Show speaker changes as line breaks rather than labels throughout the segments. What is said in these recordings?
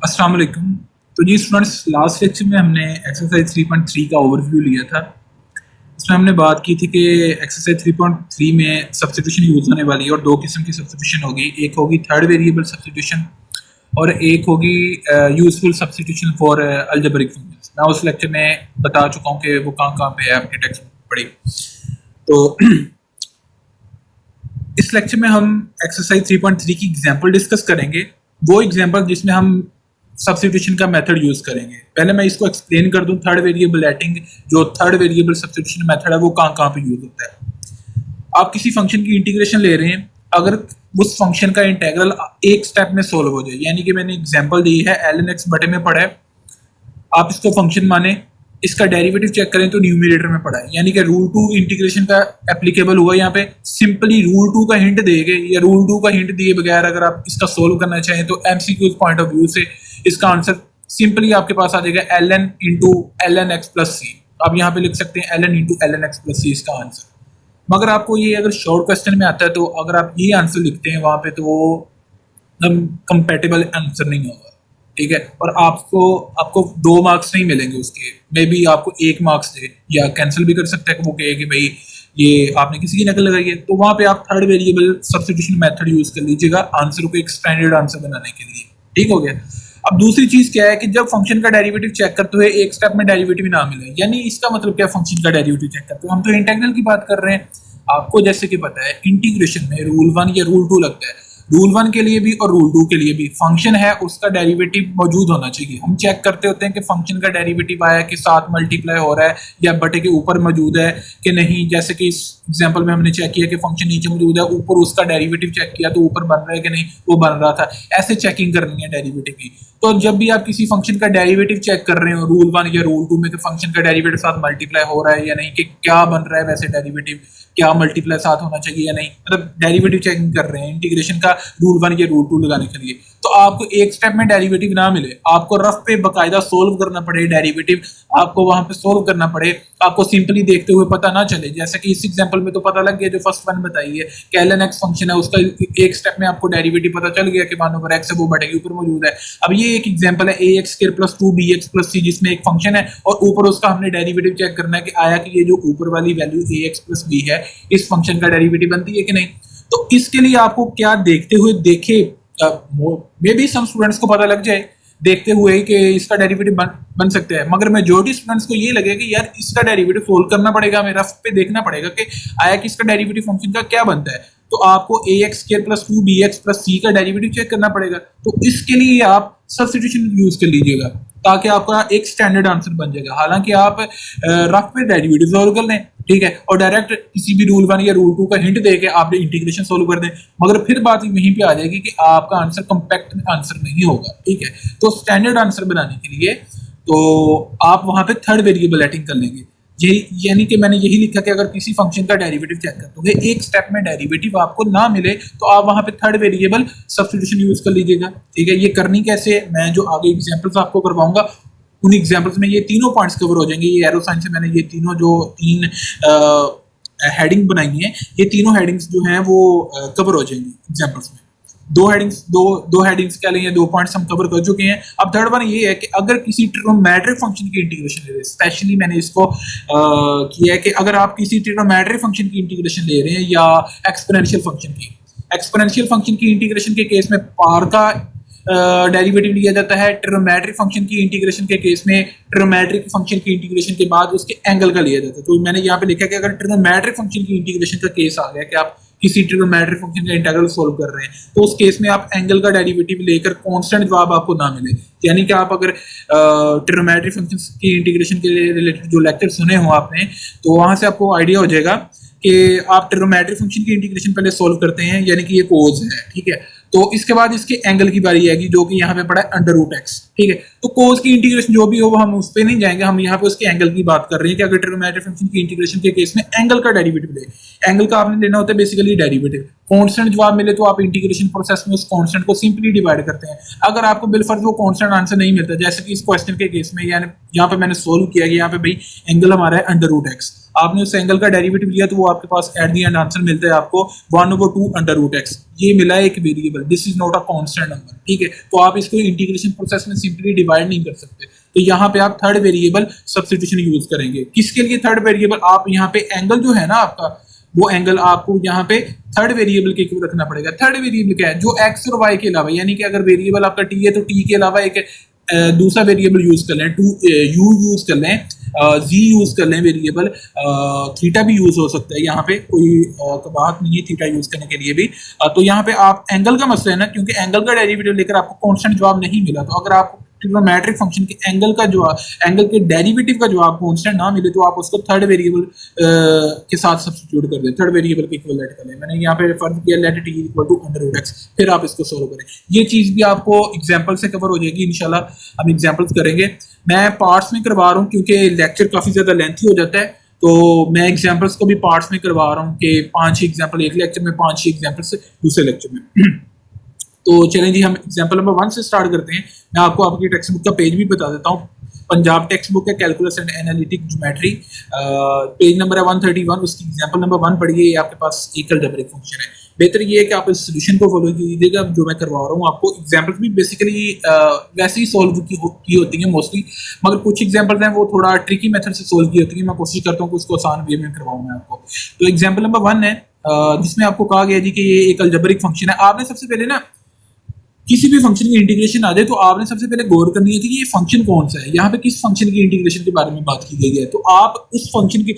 अस्सलाम वालेकुम। तो जी स्टूडेंट्स, लास्ट लेक्चर में हमने एक्सरसाइज 3.3 का ओवरव्यू लिया था। इसमें हमने बात की थी कि एक्सरसाइज 3.3 में सब्स्टिट्यूशन यूज होने वाली है और दो किस्म की सब्स्टिट्यूशन होगी। एक होगी थर्ड वेरिएबल सब्स्टिट्यूशन और एक होगी useful substitution for algebraic functions. मैं उस लेक्चर में बता चुका हूँ कि वो कहाँ कहाँ पे है, आपके टेक्स्ट में पढ़ी। तो इस लेक्चर में हम एक्सरसाइज 3.3 की एग्जांपल डिस्कस करेंगे। वो एग्जांपल जिसमें हम सब्स्टिट्यूशन का मेथड यूज करेंगे। पहले मैं इसको एक्सप्लेन कर दूं। थर्ड वेरिएबल एडिंग, जो थर्ड वेरिएबल सब्स्टिट्यूशन मेथड है, वो कहाँ कहाँ पे यूज होता है। आप किसी फंक्शन की इंटीग्रेशन ले रहे हैं, अगर उस फंक्शन का इंटेग्रल एक स्टेप में सोल्व हो जाए, यानी कि मैंने एग्जाम्पल दी है ln x बटे में पढ़ा है, आप इसको फंक्शन माने, इसका डेरिवेटिव चेक करें तो न्यूमरेटर में पड़ा है, यानी कि रूल 2 इंटीग्रेशन का एप्लीकेबल हुआ। यहाँ पे सिंपली रूल 2 का हिंट देके या रूल 2 का हिंट दिए बगैर अगर आप इसका सोल्व करना चाहें तो एमसीक्यूज पॉइंट ऑफ व्यू से इसका आंसर सिंपली आपके पास आ जाएगा ln into ln x plus C. आप यहाँ पे लिख सकते हैं ln into ln x plus C इसका आंसर। मगर आपको ये अगर शॉर्ट क्वेश्चन में आता है तो अगर आप ये आंसर लिखते हैं वहां पे तो वो कंपेटेबल आंसर नहीं होगा, ठीक है। और आपको आपको 2 मार्क्स नहीं मिलेंगे उसके, मे बी आपको 1 मार्क्स दे या कैंसिल भी कर सकता है कि वो कहे कि भाई ये आपने किसी की नकल लगाई है। तो वहां पे आप third variable substitution method use कर लीजिएगा आंसर को एक स्टैंडर्ड आंसर बनाने के लिए, ठीक हो गया। अब दूसरी चीज क्या है कि जब फंक्शन का डेरिवेटिव चेक करते हुए एक स्टेप में डेरिवेटिव ना मिले, यानी इसका मतलब क्या, फंक्शन का डेरिवेटिव चेक करते हुए हम तो इंटीग्रल की बात कर रहे हैं। आपको जैसे कि पता है इंटीग्रेशन में रूल 1 या रूल 2 लगता है। रूल 1 के लिए भी और रूल 2 के लिए भी फंक्शन है उसका डेरिवेटिव मौजूद होना चाहिए। हम चेक करते होते हैं कि फंक्शन का डेरिवेटिव आया कि साथ मल्टीप्लाई हो रहा है या बटे के ऊपर मौजूद है कि नहीं। जैसे कि इस एग्जांपल में हमने चेक किया कि फंक्शन नीचे मौजूद है, ऊपर उसका डेरिवेटिव चेक किया तो ऊपर बन रहा है कि नहीं, वो बन रहा था। ऐसे चेकिंग करनी है डेरिवेटिव की। तो जब भी आप किसी फंक्शन का डेरिवेटिव चेक कर रहे हो रूल 1 या रूल 2 में कि फंक्शन का डेरिवेटिव साथ मल्टीप्लाई हो रहा है या नहीं, कि क्या बन रहा है वैसे डेरिवेटिव, क्या मल्टीप्लाई साथ होना चाहिए या नहीं, मतलब डेरिवेटिव चेकिंग कर रहे हैं इंटीग्रेशन का रूल 1 या रूल 2 लगाने के लिए। तो आपको एक स्टेप में डेरिवेटिव ना मिले, आपको रफ पे बकायदा सोल्व करना पड़े डेरिवेटिव, आपको वहां पे सोल्व करना पड़े, आपको सिंपली देखते हुए पता ना चले। जैसे कि इस एग्जांपल में तो पता लग गया, जो फर्स्ट वन बताई है कि ln x फंक्शन है, उसका एक स्टेप में आपको डेरिवेटिव पता चल गया कि 1 ओवर x है, वो बटे के ऊपर मौजूद है। अब ये एक एग्जांपल है ax square plus 2bx plus c, जिसमें एक फंक्शन है और ऊपर उसका हमने डेरिवेटिव चेक करना है कि आया कि ये जो ऊपर वाली वैल्यू ax प्लस b है इस फंक्शन का डेरिवेटिव बनती है कि नहीं। तो इसके लिए आपको क्या देखते हुए देखे, मे बी सम स्टूडेंट्स को पता लग जाए देखते हुए कि इसका डेरिवेटिव बन सकता है, मगर मेजॉरिटी स्टूडेंट्स को ये लगे कि यार इसका डेरिवेटिव सोल्व करना पड़ेगा, मेरा पे देखना पड़ेगा कि आया कि इसका डेरिवेटिव फंक्शन का क्या बनता है। तो आपको ax square plus 2bx plus c का डेरिवेटिव चेक करना पड़ेगा। तो इसके लिए आप सब्स्टिट्यूशन यूज कर लीजिएगा ताकि आपका एक स्टैंडर्ड आंसर बन जाएगा। हालांकि आप रफ पे डेरिवेटिव सोल्व कर लें, ठीक है, और डायरेक्ट किसी भी रूल 1 या रूल 2 का हिंट देके आपने इंटीग्रेशन सोल्व कर दें, मगर फिर बात यहीं पे आ जाएगी कि आपका आंसर कॉम्पैक्ट आंसर नहीं होगा, ठीक है। तो स्टैंडर्ड आंसर बनाने के लिए तो आप वहां पे थर्ड वेरिएबल एडिंग कर लेंगे। यही यानी कि मैंने यही लिखा कि अगर किसी फंक्शन का डेरिवेटिव चेक करते हुए एक स्टेप में डेरिवेटिव आपको ना मिले तो आप वहां पे थर्ड वेरिएबल सब्स्टिट्यूशन यूज कर लीजिएगा, ठीक है। ये करनी कैसे है, मैं जो आगे एग्जांपल्स आपको करवाऊंगा उन एग्जांपल्स में ये तीनों पॉइंट्स कवर हो जाएंगे। ये एरो साइन से मैंने ये तीनों जो 3 हेडिंग बनाई है, ये तीनों हेडिंग्स जो हैं वो कवर हो जाएंगी एग्जांपल्स में। दो हेडिंग्स क्या लेंगे, 2 पॉइंट्स हम कवर कर चुके हैं। अब थर्ड वन ये है कि अगर किसी ट्रिग्नोमेट्रिक फंक्शन की इंटीग्रेशन ले रहे हैं, स्पेशली मैंने इसको किया है कि अगर आप किसी ट्रिग्नोमेट्रिक फंक्शन की इंटीग्रेशन ले रहे हैं या एक्सपोनेंशियल फंक्शन की इंटीग्रेशन के केस में पार का डेरिवेटिव लिया जाता है। ट्रिग्नोमेट्रिक फंक्शन की इंटीग्रेशन के केस में ट्रिग्नोमेट्रिक फंक्शन की इंटीग्रेशन के बाद उसके एंगल का लिया जाता है। तो मैंने यहाँ पे लिखा कि अगर ट्रिग्नोमेट्रिक फंक्शन की इंटीग्रेशन का केस आ गया कि आप किसी ट्रिग्नोमेट्रिक फंक्शन का इंटीग्रल सोल्व कर रहे हैं, तो उस केस में आप एंगल का डेरिवेटिव लेकर कांस्टेंट जवाब आपको ना मिले, यानी कि आप अगर ट्रिग्नोमेट्रिक फंक्शन की इंटीग्रेशन के रिलेटेड जो लेक्चर सुने हो आपने, तो वहां से आपको आइडिया हो जाएगा कि आप ट्रिग्नोमेट्रिक फंक्शन की इंटीग्रेशन पहले सोल्व करते हैं, यानी कि ये कोस है, ठीक है। तो इसके बाद इसके एंगल की बारी आएगी जो कि यहाँ पे पड़ा है अंडर रूट एक्स। ठीक है। तो कोस की इंटीग्रेशन जो भी हो वो हम उस पे नहीं जाएंगे, हम यहाँ पे उसके एंगल की बात कर रहे हैं कि अगर ट्रिग्नोमेट्रिक फंक्शन की इंटीग्रेशन के केस में एंगल का डेरिवेटिव ले, एंगल का आपने लेना होता है बेसिकली डेरिवेटिव। कांस्टेंट जवाब मिले तो आप इंटीग्रेशन प्रोसेस में उस कांस्टेंट को सिंपली डिवाइड करते हैं। अगर आपको बिलफर्ज वो कांस्टेंट आंसर नहीं मिलता, जैसे कि इस क्वेश्चन के केस में, यानी यहाँ पे मैंने सोल्व किया कि यहाँ पे भाई एंगल हमारा है √x, आपने उस एंगल का डेरिवेटिव लिया तो वो आपके पास एट दी एंड आंसर मिलता है आपको 1/2 √x। ये मिला है एक variable, this is not a constant number, ठीक है। तो आप इसको इंटीग्रेशन प्रोसेस में सिंपली डिवाइड नहीं कर सकते, तो यहाँ पे आप थर्ड वेरिएबल सब्स्टिट्यूशन यूज करेंगे। किसके लिए थर्ड वेरिएबल? आप यहाँ पे एंगल जो है ना आपका, वो एंगल आपको यहाँ पे थर्ड वेरिएबल के क्यों रखना पड़ेगा? थर्ड वेरिएबल क्या है? जो एक्स और वाई के अलावा, यानी कि अगर वेरिएबल आपका टी है तो टी के अलावा एक दूसरा वेरिएबल यूज कर लें, यू यूज कर लें, जी यूज कर लें वेरिएबल, थीटा भी यूज हो सकता है, यहाँ पे कोई बात नहीं है थीटा यूज करने के लिए भी। तो यहाँ पे आप एंगल का मसला है ना, क्योंकि एंगल का डेरिवेटिव लेकर आपको कांस्टेंट जवाब नहीं मिला, तो अगर आपको ट्रिग्नोमेट्रिक फंक्शन के एंगल का जवाब, एंगल के डेरिवेटिव का जवाब कांस्टेंट ना मिले तो आप उसको थर्ड वेरिएबल के साथ सब्स्टिट्यूट कर दें, थर्ड वेरिएबल के इक्विवेलेंट कर लें। मैंने यहाँ पे फर्ज किया let T equal to √x, फिर आप इसको सोल्व करें। ये चीज भी आपको एग्जांपल से कवर हो जाएगी इंशाल्लाह, हम एग्जांपल्स करेंगे। मैं पार्ट्स में करवा रहा हूँ क्योंकि लेक्चर काफी ज्यादा लेंथी हो जाता है, तो मैं एग्जांपल्स को भी पार्ट्स में करवा रहा हूँ कि 5 एग्जांपल एक लेक्चर में, 5 एग्जांपल्स दूसरे लेक्चर में। तो चलें जी, हम एग्जांपल नंबर 1 से स्टार्ट करते हैं। मैं आपको आपकी टेक्स्ट बुक का पेज भी बता देता हूँ। पंजाब टेक्स्ट बुक है, calculus and analytic geometry, page number है 131। उसकी एग्जांपल नंबर 1 पढ़िए। ये आपके पास एक अलजेब्रिक फंक्शन है। बेहतर ये है कि आप इस सोल्यूशन को फॉलो कीजिएगा जो मैं करवा रहा हूँ आपको। एग्जांपल्स भी बेसिकली वैसे ही सॉल्व की होती हैं मोस्टली, मगर कुछ एग्जांपल्स हैं वो थोड़ा ट्रिकी मेथड से सॉल्व की होती है। मैं कोशिश करता हूँ कि उसको आसान वे में करवाऊँ मैं आपको। तो एग्जांपल नंबर 1 है जिसमें आपको कहा गया जी कि ये एक अलजेब्रिक फंक्शन है। आपने सबसे पहले ना किसी भी फंक्शन की इंटीग्रेशन आ जाए तो आपने सबसे पहले गौर करनी है कि ये फंक्शन कौन सा है, यहाँ पे किस फंक्शन की इंटीग्रेशन के बारे में बात की गई है। तो आप उस फंक्शन की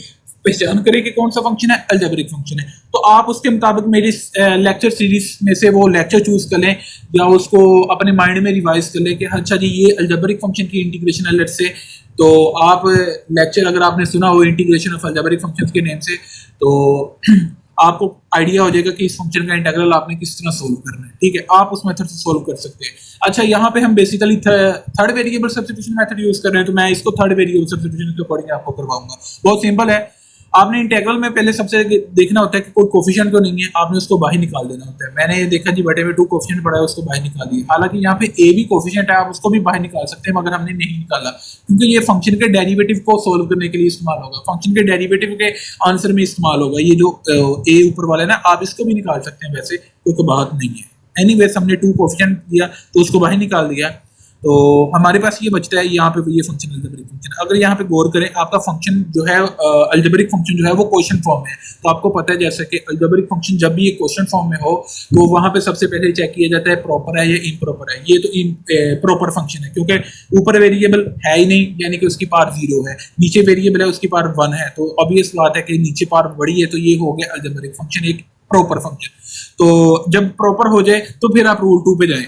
पहचान करें कि कौन सा फंक्शन है, अलजेब्रिक फंक्शन है। तो आप उसके मुताबिक मेरी लेक्चर सीरीज में से वो लेक्चर चूज कर लें या उसको अपने माइंड में रिवाइज कर लें कि अच्छा जी ये अलजेब्रिक फंक्शन की इंटीग्रेशन है लेट्स से। तो आप लेक्चर अगर आपने सुना हो इंटीग्रेशन ऑफ अलजेब्रिक फंक्शंस के नेम से, तो आपको आइडिया हो जाएगा कि इस फंक्शन का इंटीग्रल आपने किस तरह सोल्व करना है, ठीक है। आप उस मेथड से सोल्व कर सकते हैं। अच्छा, यहाँ पे हम basically third variable substitution method use कर रहे हैं, तो मैं इसको थर्ड वेरिएबल सब्स्टिट्यूशन के अकॉर्डिंग आपको करवाऊंगा। बहुत सिंपल है। आपने इंटीग्रल में पहले सबसे देखना होता है कि कोई कोफिशिएंट तो नहीं है, आपने उसको बाहर निकाल देना होता है। मैंने देखा जी बटे में 2 कोफिशिएंट पड़ा है, उसको बाहर निकाल दिया। हालांकि यहाँ पे ए भी कोफिशिएंट है, आप उसको भी बाहर निकाल सकते हैं, मगर हमने नहीं निकाला क्योंकि ये फंक्शन के डेरिवेटिव को सोल्व करने के लिए इस्तेमाल होगा, फंक्शन के डेरिवेटिव के आंसर में इस्तेमाल होगा। ये जो ए ऊपर वाला है ना, आप इसको भी निकाल सकते हैं, वैसे कोई बात नहीं है। एनीवेज हमने 2 कोफिशिएंट दिया तो उसको बाहर निकाल दिया, तो हमारे पास ये बचता है यहाँ पे ये फंक्शन अलजेब्रिक फंक्शन। अगर यहाँ पे गौर करें, आपका फंक्शन जो है अलजेब्रिक फंक्शन जो है वो क्वेश्चन फॉर्म में है। तो आपको पता है जैसे कि अलजेब्रिक फंक्शन जब भी ये क्वेश्चन फॉर्म में हो तो वहां पे सबसे पहले चेक किया जाता है प्रॉपर है या इम्प्रॉपर है। ये तो प्रॉपर फंक्शन है क्योंकि ऊपर वेरिएबल है ही नहीं, यानी कि उसकी पावर 0 है, नीचे वेरिएबल है उसकी पावर 1 है, तो ऑब्वियस बात है कि नीचे पावर बड़ी है, तो ये हो गया अलजेब्रिक फंक्शन, एक प्रॉपर फंक्शन। तो जब प्रॉपर हो जाए तो फिर आप रूल 2 पे जाएं।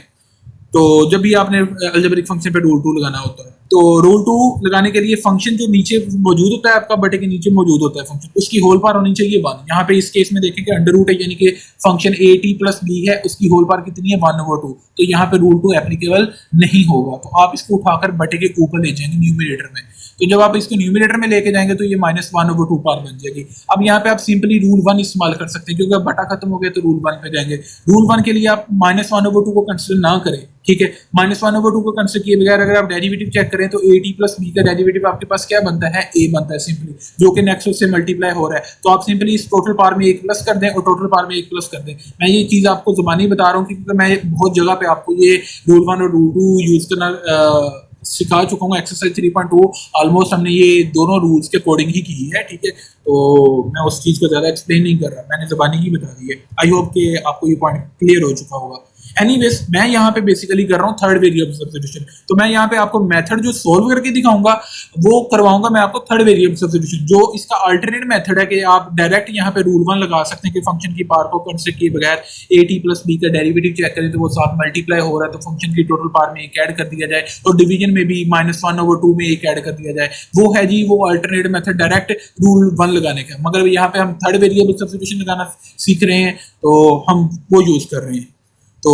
तो जब भी आपने अलजेब्रिक फंक्शन पे रूल 2 लगाना होता है, तो रूल 2 लगाने के लिए फंक्शन जो नीचे मौजूद होता है, आपका बटे के नीचे मौजूद होता है फंक्शन, उसकी होल पावर होनी चाहिए 1। यहाँ पे इस केस में देखें कि अंडर रूट है, यानी कि function a t plus b है, उसकी होल पावर कितनी है 1/2। तो यहाँ पे रूल 2 एप्लीकेबल नहीं होगा, तो आप इसको उठाकर बटे के ऊपर ले जाएंगे न्यूमरेटर में। तो जब आप इसको न्यूमरेटर में लेके जाएंगे तो ये -1/2 पावर बन जाएगी। अब यहाँ पे आप सिंपली रूल 1 इस्तेमाल कर सकते हैं, क्योंकि अब बटा खत्म हो गया तो रूल 1 पे जाएंगे। रूल 1 के लिए आप -1/2 को कंसिडर ना करें, ठीक है। -1/2 को कंसिडर किए बगैर अगर आप डेरिवेटिव चेक करें तो ए टी प्लस बी का डेरिवेटिव आपके पास क्या बनता है, ए बनता है सिंपली, जो कि नेक्स्ट उससे मल्टीप्लाई हो रहा है। तो आप सिंपली इस टोटल पावर में 1 प्लस कर दें और टोटल पावर में 1 प्लस कर दें। मैं ये चीज आपको जुबानी बता रहा हूँ क्योंकि मैं बहुत जगह पे आपको ये रूल 1 और रूल 2 यूज करना सिखा चुका हूँ। एक्सरसाइज 3.2 ऑलमोस्ट हमने ये दोनों रूल्स के अकॉर्डिंग ही की है, ठीक है। तो मैं उस चीज को ज्यादा एक्सप्लेन नहीं कर रहा, मैंने जुबानी ही बता दी है। आई होप कि आपको ये पॉइंट क्लियर हो चुका होगा। एनीवेज, मैं यहाँ पे बेसिकली कर रहा हूँ थर्ड वेरिएबल सब्स्टिट्यूशन। तो मैं यहाँ पे आपको मेथड जो सोल्व करके दिखाऊंगा वो करवाऊंगा मैं आपको थर्ड वेरिएबल सब्स्टिट्यूशन। जो इसका अल्टरनेट मेथड है कि आप डायरेक्ट यहाँ पे रूल 1 लगा सकते हैं कि फंक्शन की पावर को कंसिडर किए बगैर ए टी प्लस बी का डेरिवेटिव चेक करें तो वो साथ मल्टीप्लाई हो रहा है, तो फंक्शन की टोटल पावर में 1 ऐड कर दिया जाए और डिवीजन में भी -1/2 में 1 ऐड कर दिया जाए। वो है जी वो अल्टरनेट मेथड डायरेक्ट रूल 1 लगाने का। मगर यहाँ पे हम थर्ड वेरिएबल सब्स्टिट्यूशन लगाना सीख रहे हैं तो हम वो यूज कर रहे हैं। तो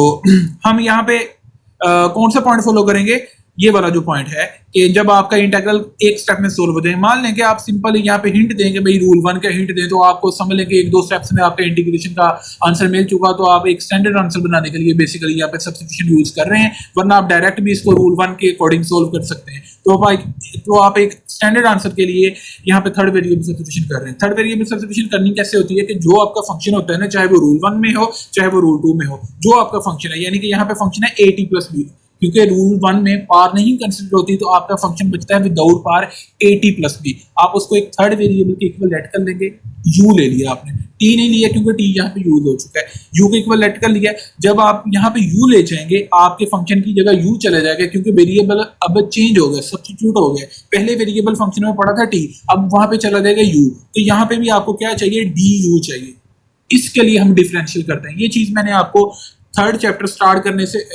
हम यहाँ पे कौन सा पॉइंट फॉलो करेंगे, ये वाला जो पॉइंट है कि जब आपका इंटीग्रल एक स्टेप में सोल्व हो जाए, मान लें कि आप सिंपल यहाँ पे हिंट देंगे, भाई रूल 1 का हिंट दें, तो आपको समझ लें कि एक दो स्टेप्स में आपका इंटीग्रेशन का आंसर मिल चुका, तो आप एक स्टैंडर्ड आंसर बनाने के लिए बेसिकली यहाँ पे सब्स्टिट्यूशन यूज कर रहे हैं, वरना आप डायरेक्ट भी इसको रूल 1 के अकॉर्डिंग सोल्व कर सकते हैं। तो आप एक स्टैंडर्ड आंसर के लिए यहाँ पे थर्ड वेरिएबल सब्स्टिट्यूशन कर रहे हैं। थर्ड वेरिएबल सब्स्टिट्यूशन करनी कैसे होती है कि जो आपका फंक्शन होता है ना, चाहे वो रूल 1 में हो चाहे वो रूल 2 में हो, जो आपका फंक्शन है, यानी कि यहाँ पे फंक्शन है a t प्लस b, क्योंकि रूल 1 में पार नहीं कंसिडर होती, तो आपका फंक्शन बचता है विदाउट पार a t प्लस b। आप उसको एक थर्ड वेरिएबल के इक्वल लेट कर लेंगे, u ले लिया आपने, t नहीं लिया क्योंकि t यहाँ पे यूज हो चुका है, u के इक्वल लेट कर लिया। जब आप यहाँ पे u ले जाएंगे, आपके फंक्शन की जगह u चला जाएगा, क्योंकि वेरिएबल अब चेंज हो गया, सब्स्टिट्यूट हो गया। पहले वेरिएबल फंक्शन में पड़ा था t, अब वहां पे चला जाएगा u, तो यहाँ पे भी आपको क्या चाहिए, du चाहिए। इसके लिए हम डिफरेंशियल करते हैं। ये चीज मैंने आपको थर्ड चैप्टर स्टार्ट करने से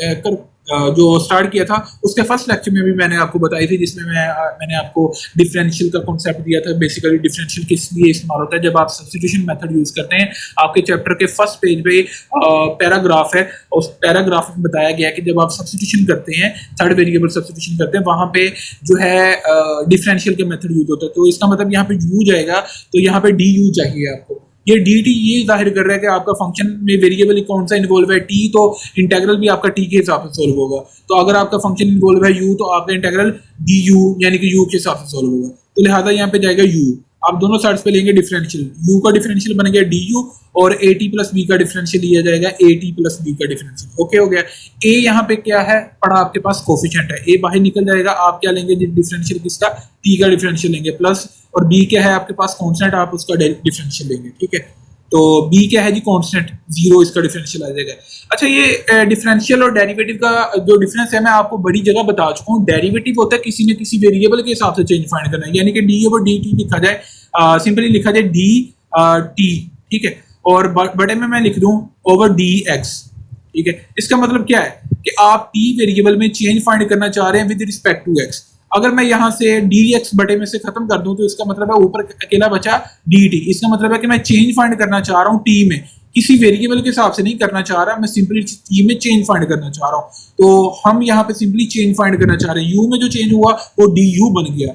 जो स्टार्ट किया था उसके फर्स्ट लेक्चर में भी मैंने आपको बताई थी, जिसमें मैंने आपको डिफरेंशियल का कॉन्सेप्ट दिया था। बेसिकली डिफरेंशियल किस लिए इस्तेमाल होता है, जब आप सब्स्टिट्यूशन मेथड यूज करते हैं। आपके चैप्टर के फर्स्ट पेज पे पैराग्राफ है, उस पैराग्राफ में बताया गया कि जब आप सब्स्टिट्यूशन करते हैं, थर्ड वेरिएबल सब्स्टिट्यूशन करते हैं, वहां पे जो है डिफरेंशियल के मेथड यूज होता है। तो इसका मतलब यहाँ पे u जाएगा, तो यहाँ पे du चाहिए आपको। ये dt ये जाहिर कर रहा है कि आपका फंक्शन में वेरिएबल कौन सा इन्वॉल्व है, t, तो इंटीग्रल भी आपका t के हिसाब से सोल्व होगा। तो अगर आपका फंक्शन इन्वॉल्व है u, तो आपका इंटीग्रल du यानी कि u के हिसाब से सोल्व होगा। तो लिहाजा यहाँ पे जाएगा u। आप दोनों साइड्स पे लेंगे डिफरेंशियल, u का डिफरेंशियल बन गया du, और at प्लस b का डिफरेंशियल लिया जाएगा at प्लस b का डिफरेंशियल। ओके हो गया। a यहाँ पे क्या है पड़ा आपके पास, कोफिशिएंट है, a बाहर निकल जाएगा। आप क्या लेंगे डिफरेंशियल किसका, t का डिफरेंशियल लेंगे, प्लस, और b क्या है आपके पास कांस्टेंट, आप उसका डिफरेंशियल लेंगे। ठीक है, तो b क्या है जी, कांस्टेंट 0, इसका डिफरेंशियल आ जाएगा। अच्छा, ये डिफरेंशियल और डेरिवेटिव का जो डिफरेंस है मैं आपको बड़ी जगह बता चुका हूँ। डेरिवेटिव होता है किसी न किसी वेरिएबल के हिसाब से चेंज फाइंड करना है, यानी कि d ओवर dt लिखा जाए, सिंपली लिखा जाए d t, ठीक है, और बड़े में मैं लिख दूं ओवर dx। ठीक है, इसका मतलब क्या है कि आप t वेरिएबल में चेंज फाइंड करना चाह रहे हैं विद रिस्पेक्ट टू x। अगर मैं यहां से dx बटे में से खत्म कर दूं, तो इसका मतलब है ऊपर अकेला बचा dt। इसका मतलब है कि मैं चेंज फाइंड करना चाह रहा हूं t में, किसी वेरिएबल के हिसाब से नहीं करना चाह रहा, मैं सिंपली t में चेंज फाइंड करना चाह रहा हूं। तो हम यहाँ पे सिंपली चेंज फाइंड करना चाह रहे हैं। u में जो चेंज हुआ वो du बन गया।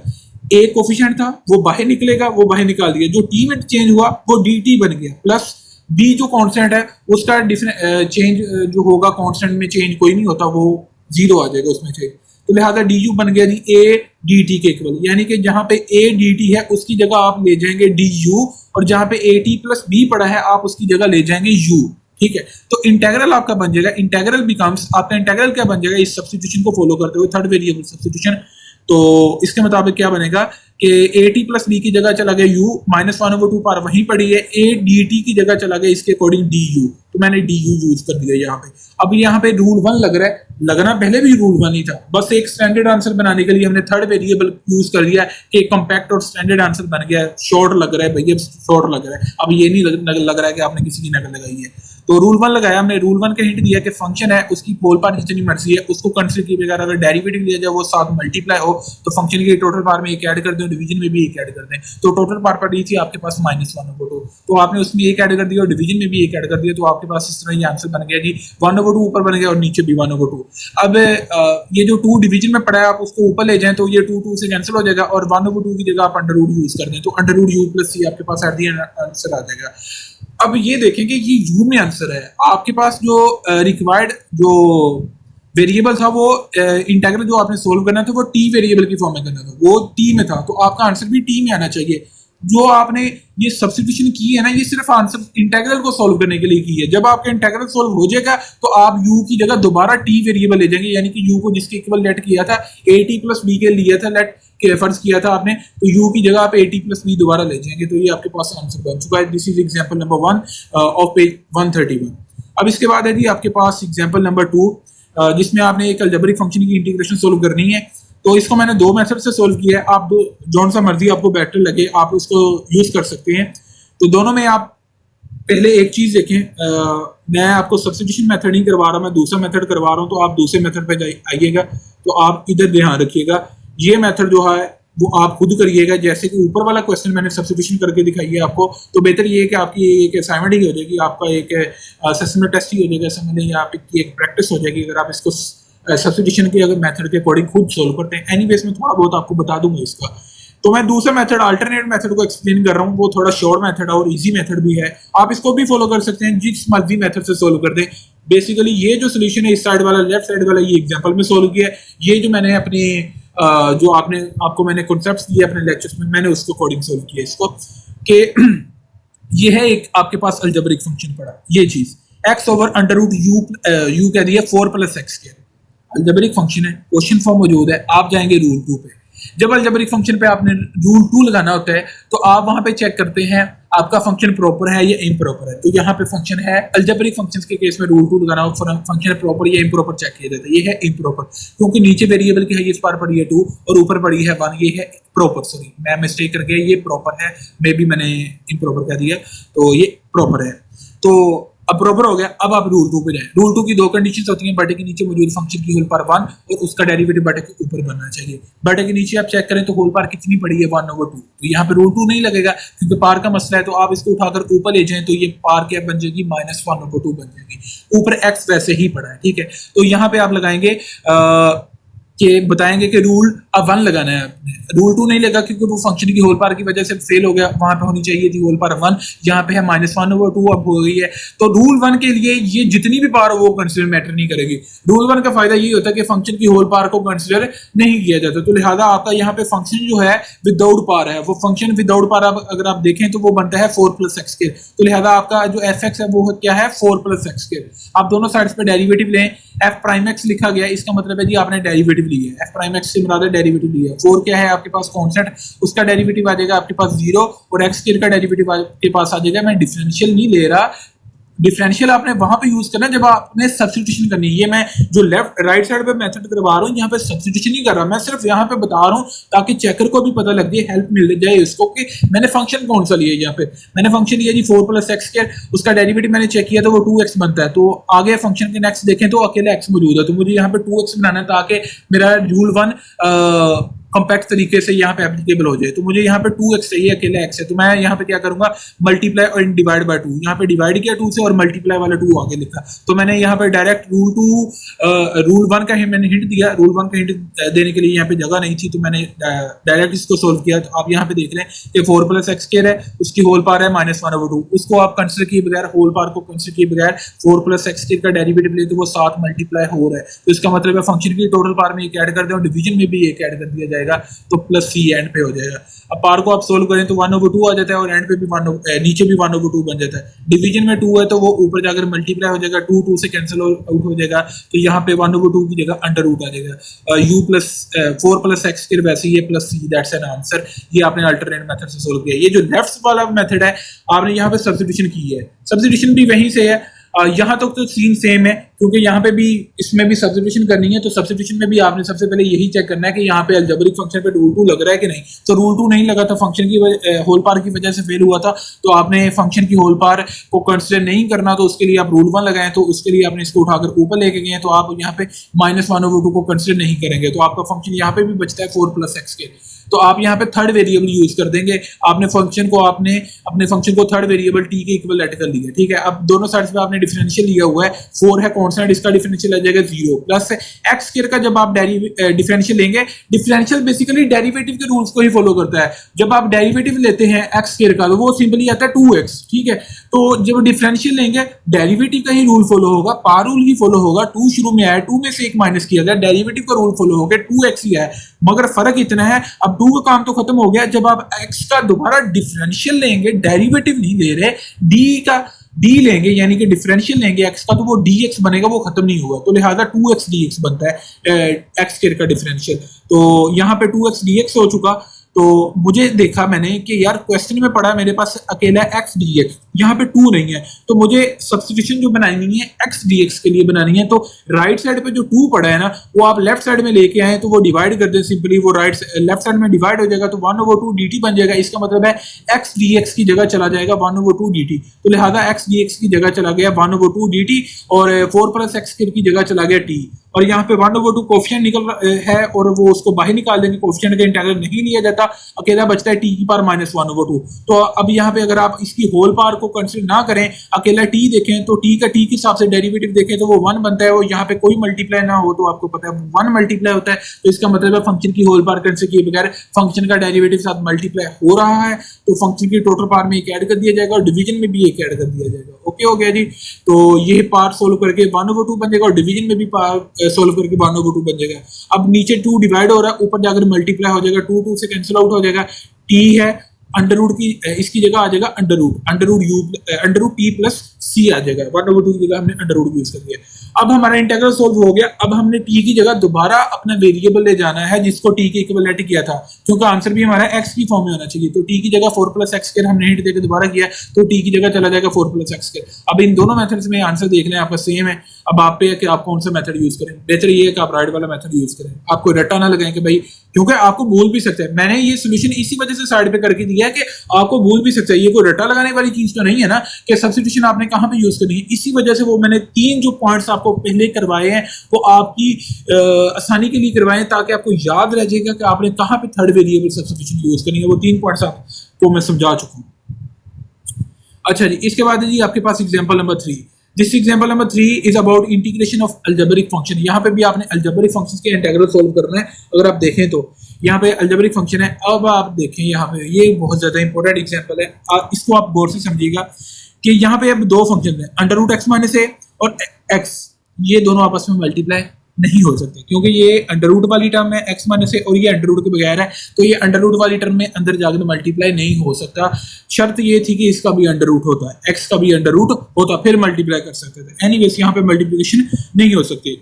a कोफिशिएंट था वो बाहर निकलेगा, वो बाहर निकाल दिया। जो t में चेंज हुआ वो dt बन गया, प्लस b जो कांस्टेंट है उसका चेंज जो होगा, कांस्टेंट में चेंज कोई नहीं होता, वो 0 आ जाएगा उसमें चेंज। तो लिहाजा du बन गया जी a dt के इक्वल, यानी कि जहां पे a dt है उसकी जगह आप ले जाएंगे du, और जहां पे a t प्लस b पड़ा है आप उसकी जगह ले जाएंगे u। ठीक है, तो इंटीग्रल आपका बन जाएगा, इंटीग्रल बिकम्स, आपका इंटीग्रल क्या बन जाएगा इस सब्स्टिट्यूशन को फॉलो करते हुए, थर्ड वेरिएबल सब्स्टिट्यूशन। तो इसके मुताबिक क्या बनेगा कि a t प्लस b की जगह चला गया u, -1/2 पार वहीं पड़ी है, a dt की जगह चला गया इसके अकॉर्डिंग du, तो मैंने du यूज कर दिया यहाँ पे। अब यहाँ पे रूल 1 लग रहा है, लगना पहले भी रूल 1 ही था, बस एक स्टैंडर्ड आंसर बनाने के लिए हमने थर्ड वेरिएबल यूज कर दिया कि कॉम्पैक्ट और स्टैंडर्ड आंसर बन गया। शॉर्ट लग रहा है भैया, शॉर्ट लग रहा है। अब ये नहीं लग रहा है कि आपने किसी की नकल लगाई है। तो रूल 1 लगाया हमने, रूल 1 का हिंट दिया कि फंक्शन है उसकी होल पार जितनी मर्जी है उसको कंसीडर किए बगैर अगर डेरिवेटिव लिया जाए वो साथ मल्टीप्लाई हो, तो फंक्शन के टोटल पार में एक ऐड कर दें, डिवीजन में भी एक ऐड कर दें। तो टोटल पार पड़ी थी आपके पास -1/2, तो आपने उसमें एक ऐड कर दिया और डिवीजन में भी एक ऐड कर दिया, तो आपके पास इस तरह ये आंसर बन गया जी 1/2 ऊपर बन गया और नीचे भी 1/2। अब ये जो 2 डिवीजन में पड़ा है आप उसको ऊपर ले जाएं तो ये 2 से कैंसिल हो जाएगा, और 1/2 की जगह आप अंडर रूट यूज कर दें, तो under root u plus c आपके पास एट द एंड आंसर आ जाएगा। अब ये देखें कि ये u में आंसर है, आपके पास जो रिक्वायर्ड जो वेरिएबल था वो इंटीग्रल जो आपने सोल्व करना था वो t वेरिएबल की फॉर्म में करना था, वो t में था, तो आपका आंसर भी t में आना चाहिए। जो आपने ये सब्स्टिट्यूशन की है ना, ये सिर्फ आंसर इंटीग्रल को सॉल्व करने के लिए की है। जब आपका इंटीग्रल सॉल्व हो जाएगा तो आप u की जगह दोबारा t वेरिएबल ले जाएंगे, यानी कि u को जिसके इक्वल लेट किया था at प्लस b के लिया था, लेट के फर्ज किया था आपने, तो u की जगह आप at प्लस b दोबारा ले जाएंगे, तो ये आपके पास आंसर बन चुका है। This is example number 1 of page 131। अब इसके बाद है जी आपके पास एग्जांपल नंबर 2, जिसमें आपने एक अलजेब्रिक फंक्शन की इंटीग्रेशन सोल्व करनी है। तो इसको मैंने 2 मेथड से सोल्व किया है, आप जौन सा मर्जी आपको बेटर लगे आप उसको यूज कर सकते हैं। तो दोनों में आप पहले एक चीज देखें, मैं आपको सब्स्टिट्यूशन मेथड नहीं करवा रहा, मैं दूसरा मेथड करवा रहा हूं, तो आप दूसरे मेथड पे आइएगा। तो आप इधर ध्यान रखिएगा, ये मेथड जो है वो आप खुद करिएगा, जैसे कि ऊपर वाला क्वेश्चन मैंने सब्स्टिट्यूशन करके दिखाई है आपको। तो बेहतर ये है कि आपकी एक असाइनमेंट ही हो जाएगी, आपका एक असेसमेंट टेस्ट ही हो जाएगा, समझ लें, आपकी एक प्रैक्टिस हो जाएगी अगर आप इसको सब्स्टिट्यूशन के अगर मेथड के अकॉर्डिंग खुद सोल्व करते हैं। एनीवेज मैं थोड़ा बहुत आपको बता दूंगा इसका। तो मैं दूसरा मेथड अल्टरनेट मेथड को एक्सप्लेन कर रहा हूँ, वो थोड़ा शॉर्ट मेथड है और इजी मेथड भी है। आप इसको भी फॉलो कर सकते हैं, जिस मर्जी मेथड से सोल्व कर दें। बेसिकली ये जो सोल्यूशन है इस साइड वाला, लेफ्ट साइड वाला, ये एग्जांपल में सोल्व किया है। ये जो मैंने अपनी जो आपको मैंने कॉन्सेप्ट्स दिए अपने लेक्चर्स में, मैंने उसको अकॉर्डिंग सोल्व किया इसको कि ये है एक आपके पास अलजेब्रिक फंक्शन पड़ा, ये चीज x over under root u कह दिया 4 + x के अलजेब्रिक फंक्शन है, क्वेश्चन फॉर्म मौजूद है। आप जाएंगे रूल 2 पे। जब अलजेब्रिक फंक्शन पे आपने रूल 2 लगाना होता है तो आप वहां पे चेक करते हैं आपका फंक्शन प्रॉपर है या इम्प्रॉपर है। तो यहाँ पे फंक्शन है, अलजेब्रिक फंक्शंस के केस में रूल 2 लगाना हो, फंक्शन प्रॉपर या इम्प्रॉपर चेक किया जाता है। ये है इम्प्रॉपर, क्योंकि नीचे वेरिएबल की है इस बार पड़ी है 2 और ऊपर पड़ी है 1, ये है प्रॉपर। सॉरी मैं मिस्टेक कर गया, ये प्रॉपर है, मे बी मैंने इम्प्रॉपर कह दिया, तो ये प्रॉपर है। तो अब प्रॉपर हो गया। अब आप रूल 2 पे जाएं। रूल 2 की दो कंडीशंस होती हैं, बटे के नीचे मौजूद फंक्शन की होल पावर 1 और उसका डेरिवेटिव बटे के ऊपर बनना चाहिए। बटे के नीचे आप चेक करें तो होल पावर कितनी पड़ी है 1/2, तो यहाँ पे रूल 2 नहीं लगेगा क्योंकि पावर का मसला है। तो आप इसको उठाकर ऊपर ले जाएं तो ये पावर क्या बन जाएगी, -1/2 बन जाएगी। ऊपर x वैसे ही पड़ा है, ठीक है। तो यहाँ पे आप लगाएंगे कि बताएंगे कि रूल अब 1 लगाना है आपने। रूल 2 नहीं लगा क्योंकि वो फंक्शन की होल पावर की वजह से फेल हो गया, वहां पे होनी चाहिए थी होल पावर 1, यहाँ पे है -1/2 अब हो गई है। तो रूल 1 के लिए ये जितनी भी पावर वो कंसिडर मैटर नहीं करेगी। रूल 1 का फायदा ये होता है कि फंक्शन की होल पावर को कंसिडर नहीं किया जाता, तो लिहाजा आपका यहाँ पे फंक्शन जो है विदाउट पावर है। वो फंक्शन विदाउट पावर अगर आप देखें तो वो बनता है 4 + x²। तो लिहाजा आपका जो f(x) है वो क्या है 4 + x²। आप दोनों साइड्स पे डेरिवेटिव लें, f'(x) लिखा गया, इसका मतलब है जी आपने डेरिवेटिव लिया है। f'(x) से मुराद है डेरिवेटिव लिया है। 4 क्या है आपके पास कांस्टेंट, उसका डेरिवेटिव आ जाएगा आपके पास 0 और x² का डेरिवेटिव आपके पास आ जाएगा। मैं डिफरेंशियल नहीं ले रहा, डिफरेंशियल आपने वहां पे यूज करना जब आपने सब्स्टिट्यूशन करनी है। ये मैं जो लेफ्ट राइट साइड पे मेथड करवा रहा हूँ, यहाँ पे सब्स्टिट्यूशन नहीं कर रहा, मैं सिर्फ यहाँ पे बता रहा हूँ ताकि चेकर को भी पता लग जाए, हेल्प मिल जाए इसको कि मैंने फंक्शन कौन सा लिया। यहाँ पे मैंने फंक्शन लिया जी 4 + x², उसका डेरिवेटिव मैंने चेक किया तो वो 2x बनता है। तो आगे फंक्शन के नेक्स्ट देखें तो अकेले x मौजूद है, तो मुझे यहाँ पे 2x बनाना है ताकि मेरा रूल 1 कॉम्पैक्ट तरीके से यहाँ पे एप्लीकेबल हो जाए। तो मुझे यहाँ पे 2x चाहिए, अकेला x है, तो मैं यहाँ पे क्या करूंगा मल्टीप्लाई और डिवाइड बाय 2। यहाँ पे डिवाइड किया 2 से और मल्टीप्लाई वाला 2 आगे लिखा। तो मैंने यहाँ पे डायरेक्ट रूल 1 का ही मैंने हिंट दिया। रूल 1 का हिंट देने के लिए यहाँ पे जगह नहीं थी, तो मैंने डायरेक्ट इसको सोल्व किया। तो आप यहाँ पे देख लें कि 4 + x² है, उसकी होल पावर है -1/2। उसको आप कंसिडर किए बगैर, होल पावर को कंसिडर किए बगैर 4 + x² का डेरिवेटिव ले तो वो 7 मल्टीप्लाई हो रहा है। तो इसका मतलब है फंक्शन की टोटल पावर में एक ऐड कर दें और डिवीजन में भी एक ऐड कर दिया जाएगा, तो +c एंड पे हो जाएगा। अब पावर को आप सोल्व करें तो 1/2 आ जाता है और एंड पे भी नीचे भी 1/2 बन जाता है। डिवीजन में 2 है तो वो ऊपर जाकर मल्टीप्लाई हो जाएगा, 2 से कैंसिल आउट हो जाएगा, तो यहाँ पे 1/2 की जगह अंडर रूट आ जाएगा। u प्लस 4 + x के वैसे ही +c, दैट्स एन आंसर। ये आपने अल्टरनेट मेथड से सोल्व किया। ये जो लेफ्ट वाला मेथड है आपने यहाँ पे सब्स्टिट्यूशन की है, सब्स्टिट्यूशन भी वहीं से है। यहाँ तक तो सीन सेम है क्योंकि यहाँ पे भी इसमें भी सब्स्टिट्यूशन करनी है। तो सब्स्टिट्यूशन में भी आपने सबसे पहले यही चेक करना है कि यहाँ पे अलजेब्रिक फंक्शन पे रूल 2 लग रहा है कि नहीं। तो रूल 2 नहीं लगा था, फंक्शन की होल पावर की वजह से फेल हुआ था, तो आपने फंक्शन की होल पावर को कंसिडर नहीं करना, तो उसके लिए आप रूल 1 लगाएं। तो उसके लिए आपने इसको उठाकर ऊपर लेके गए, तो आप यहाँ पे -1/2 को कंसिडर नहीं करेंगे, तो आपका फंक्शन यहाँ पे भी बचता है 4 + x के। तो आप यहाँ पे थर्ड वेरिएबल यूज कर देंगे। आपने अपने फंक्शन को थर्ड वेरिएबल t के इक्विवेलेंट कर लिया, ठीक है। अब दोनों साइड्स पे आपने डिफरेंशियल लिया हुआ है, 4 है कांस्टेंट, इसका डिफरेंशियल आ जाएगा 0 प्लस x² का जब आप डिफरेंशियल लेंगे, डिफरेंशियल बेसिकली डेरिवेटिव के रूल्स को ही फॉलो करता है। जब आप डेरिवेटिव लेते हैं x² का तो वो सिंपली आता है 2x, ठीक है। तो जब डिफरेंशियल लेंगे डेरिवेटिव का ही रूल फॉलो होगा, पावर रूल ही फॉलो होगा। 2 शुरू में आया, 2 में से 1 माइनस किया गया, डेरिवेटिव का रूल फॉलो हो गया, 2x ही है, मगर फर्क इतना है अब 2 का काम तो खत्म हो गया। जब आप x का दोबारा डिफरेंशियल लेंगे, डेरिवेटिव नहीं ले रहे, d लेंगे यानी कि डिफरेंशियल लेंगे x का, तो वो dx बनेगा, वो खत्म नहीं होगा। तो लिहाजा 2x dx बनता है x² का डिफरेंशियल। तो यहाँ पे 2x dx हो चुका। तो मुझे देखा मैंने कि यार क्वेश्चन में पढ़ा मेरे पास अकेला x dx, यहाँ पे 2 नहीं है, तो मुझे सब्स्टिट्यूशन जो बनानी है x dx के लिए बनानी है। तो राइट साइड पे जो 2 पड़ा है ना, वो आप लेफ्ट साइड में लेके आए तो वो डिवाइड कर दें सिंपली, वो लेफ्ट साइड में डिवाइड हो जाएगा, तो 1/2 dt बन जाएगा। इसका मतलब है x dx की जगह चला जाएगा 1/2 dt। तो लिहाजा x dx की जगह चला गया 1/2 dt और 4 + x की जगह चला गया t। और यहाँ पे 1/2 कोफिशिएंट है और वो उसको बाहर निकाल देंगे, कोफिशिएंट का इंटीग्रल नहीं लिया जाता, अकेला बचता है t की पावर -1/2। तो अब यहाँ पे अगर आप इसकी होल पावर को कंसीडर ना करें, अकेला t देखें तो t का t के हिसाब से डेरिवेटिव देखें तो वो 1 बनता है, और यहाँ पे कोई मल्टीप्लाई ना हो तो आपको पता है 1 मल्टीप्लाई होता है, तो इसका मतलब है फंक्शन की होल पावर कंसीडर किए बगैर फंक्शन का डेरिवेटिव साथ मल्टीप्लाई हो रहा है, तो फंक्शन की टोटल पावर में एक ऐड कर दिया जाएगा और डिवीजन में भी एक ऐड कर दिया जाएगा। ओके हो गया जी। तो ये पार्ट सोल्व करके 1/2 बन जाएगा और डिवीजन में भी पार्ट सोल्व करके 1/2 बन जाएगा। अब नीचे 2 डिवाइड हो रहा है, ऊपर जाकर मल्टीप्लाई हो जाएगा, 2 से कैंसिल आउट हो जाएगा, t है अंडर रूट की इसकी जगह आ जाएगा अंडर रूट टी प्लस सी आ जाएगा, 1/2 की जगह हमने अंडर रूट यूज कर दिया। अब हमारा इंटीग्रल सोल्व हो गया। अब हमने t की जगह दोबारा अपना वेरिएबल ले जाना है जिसको t के इक्विवेलेंट किया था, क्योंकि आंसर भी हमारा x की फॉर्म में होना चाहिए, तो t की जगह 4 + x² हमने हिंट देकर दोबारा किया, तो t की जगह चला जाएगा 4 + x²। अब इन दोनों मेथड्स में आंसर देख लें, आपका सेम है। अब आप पे है कि आप कौन सा मेथड यूज करें। बेहतर ये है कि आप राइट वाला मेथड यूज करें, आपको रट्टा ना लगाएं कि भाई, क्योंकि आपको भूल भी सकता है। मैंने ये सोल्यूशन इसी वजह से साइड पे करके दिया है कि आपको भूल भी सकता है, ये कोई रट्टा लगाने वाली चीज तो नहीं है ना कि सब्स्टिट्यूशन आपने कहां पे यूज करनी है। इसी वजह से वो मैंने 3 जो पॉइंट्स आपको पहले करवाए हैं वो आपकी आसानी के लिए करवाए, ताकि आपको याद रह जाएगा कि आपने कहां पे थर्ड वेरिएबल सब्स्टिट्यूशन यूज करनी है। वो 3 पॉइंट्स आपको मैं समझा चुका हूं। अच्छा जी, इसके बाद जी आपके पास example number 3। This example number 3 is about integration of algebraic function. यहाँ पे भी आपने अलजेब्रिक फंक्शंस के इंटीग्रल सोल्व करना है। अगर आप देखें तो यहाँ पे अलजेब्रिक फंक्शन है। अब आप देखें यहाँ पे ये बहुत ज्यादा इंपॉर्टेंट एग्जांपल है, इसको आप गौर से समझिएगा कि यहाँ पे अब 2 फंक्शन है, अंडर रूट x - a और x, ये दोनों आपस में मल्टीप्लाई नहीं हो सकते, क्योंकि ये अंडर रूट वाली टर्म है x - a और ये अंडर रूट के बगैर है, तो ये अंडर रूट वाली टर्म में अंदर जाकर मल्टीप्लाई नहीं हो सकता। शर्त ये थी कि इसका भी अंडर रूट होता है, x का भी अंडर रूट होता, फिर मल्टीप्लाई कर सकते थे। एनीवेज यहाँ पे मल्टीप्लिकेशन नहीं हो सकती,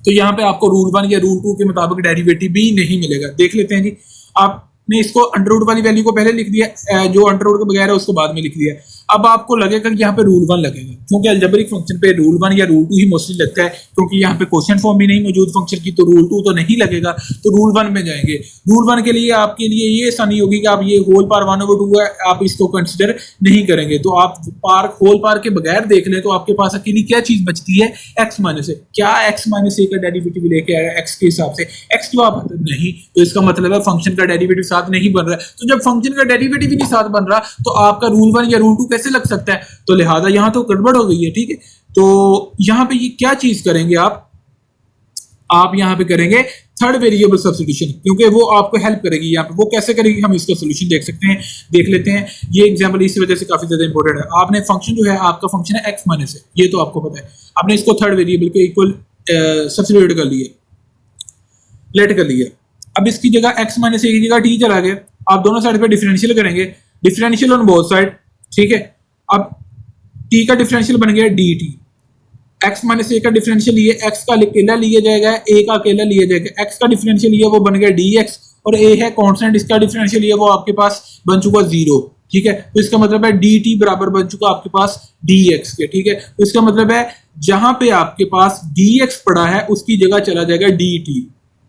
तो यहाँ पे आपको रूल 1 या रूल 2 के मुताबिक डेरिवेटिव भी नहीं मिलेगा। देख लेते हैं जी, आपने इसको अंडर रूट वाली वैल्यू को पहले लिख दिया, जो अंडर रूट के बगैर है उसको बाद में लिख दिया। अब आपको लगेगा कि यहाँ पे रूल 1 लगेगा, क्योंकि अलजेब्रिक फंक्शन पे रूल 1 या रूल 2 ही मोस्टली लगता है, क्योंकि यहाँ पे क्वेश्चन फॉर्म भी नहीं मौजूद फंक्शन की, तो रूल 2 तो नहीं लगेगा, तो रूल 1 में जाएंगे। रूल 1 के लिए आपके लिए ये आसानी होगी कि आप ये होल पावर 1/2 है, आप इसको कंसिडर नहीं करेंगे, तो आप पार होल पावर के बगैर देख लें तो आपके पास अकेली क्या चीज बचती है, x - a। क्या x - a का डेरिवेटिव लेके आया x के हिसाब से, x जवाब नहीं, तो इसका मतलब है फंक्शन का डेरिवेटिव साथ नहीं बन रहा है। तो जब फंक्शन का डेरिवेटिव ही नहीं साथ बन रहा तो आपका रूल 1 या रूल 2 कैसे लग सकता है, तो लिहाजा यहां तो गड़बड़ हो गई है। ठीक है, तो यहां पे ये क्या चीज करेंगे आप यहां पे करेंगे थर्ड वेरिएबल सब्स्टिट्यूशन, क्योंकि वो आपको हेल्प करेगी। यहाँ पे वो कैसे करेगी हम इसका सोल्यूशन देख सकते हैं, देख लेते हैं। ये एग्जांपल इस वजह से काफी ज्यादा इंपॉर्टेंट है। आपने फंक्शन जो है आपका फंक्शन है x - a, ये तो आपको पता है, आपने इसको थर्ड वेरिएबल के इक्वल सब्स्टिट्यूट कर लिया, लेट कर लिया। अब इसकी जगह x - a की जगह t चला गया, आप दोनों साइड पे डिफरेंशियल करेंगे, डिफरेंशियल ऑन बोथ साइड। ठीक है, अब t का डिफरेंशियल बन गया dt, x - a का डिफरेंशियल ये x का अकेला लिया जाएगा, a का अकेला लिया जाएगा, x का डिफरेंशियल ये वो बन गया dx, और a है कांस्टेंट, इसका डिफरेंशियल ये वो आपके पास बन चुका 0। ठीक है, तो इसका मतलब है dt बराबर बन चुका आपके पास dx के। ठीक है, तो इसका मतलब है जहां पे आपके पास dx पड़ा है उसकी जगह चला जाएगा dt।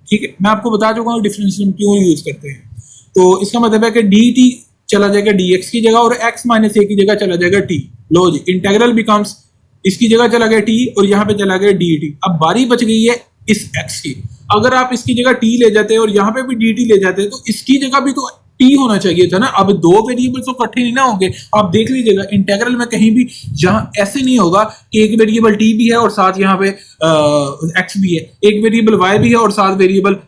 ठीक है, मैं आपको बता चुका हूँ डिफरेंशियल क्यों यूज करते हैं। तो इसका मतलब है कि dt चला जाएगा dx की जगह और x - a की जगह चला जाएगा t। लो जी, इंटीग्रल बिकम्स, इसकी जगह चला गया t और यहाँ पे चला गया dt। अब बारी बच गई है इस x की। अगर आप इसकी जगह t ले जाते और यहाँ पे भी dt ले जाते तो इसकी जगह भी तो t होना चाहिए था ना। अब 2 वेरिएबल तो इकट्ठे नहीं ना होंगे, आप देख लीजिएगा इंटीग्रल में कहीं भी जहां ऐसे नहीं होगा कि एक वेरिएबल t भी है और साथ यहाँ पे x भी है, एक वेरिएबल y भी है और साथ वेरिएबल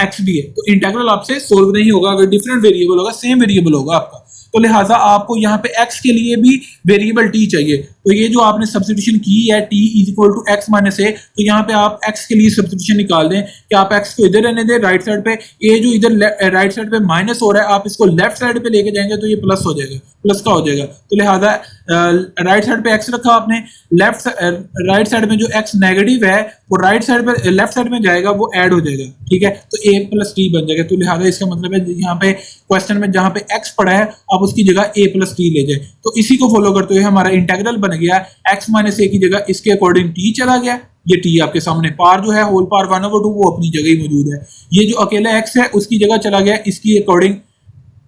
x भी है, तो इंटीग्रल आपसे सोल्व नहीं होगा। अगर डिफरेंट वेरिएबल होगा, सेम वेरिएबल होगा आपका, तो लिहाजा आपको यहाँ पे x के लिए भी वेरिएबल t चाहिए। तो ये जो आपने सब्स्टिट्यूशन की है t = x - a, तो यहाँ पे आप x के लिए सब्स्टिट्यूशन निकाल दें कि आप x को इधर रहने दें राइट साइड पे, ये जो इधर राइट साइड पे माइनस हो रहा है आप इसको लेफ्ट साइड पे लेके जाएंगे तो ये प्लस हो जाएगा, प्लस का हो जाएगा। तो लिहाजा राइट साइड पे x रखा आपने, राइट साइड में जो x नेगेटिव है वो राइट साइड पे लेफ्ट साइड में जाएगा, वो ऐड हो जाएगा। ठीक है, तो a + t बन जाएगा। तो लिहाजा इसका मतलब है यहाँ पे क्वेश्चन में जहां पे x पड़ा है आप उसकी जगह a + t ले जाए। तो इसी को फॉलो करते हुए हमारा इंटीग्रल बन गया x - a की जगह इसके अकॉर्डिंग t चला गया। ये t आपके सामने, पार जो है होल पावर 1/2 वो अपनी जगह ही मौजूद है। ये जो अकेला x है उसकी जगह चला गया, इसकी अकॉर्डिंग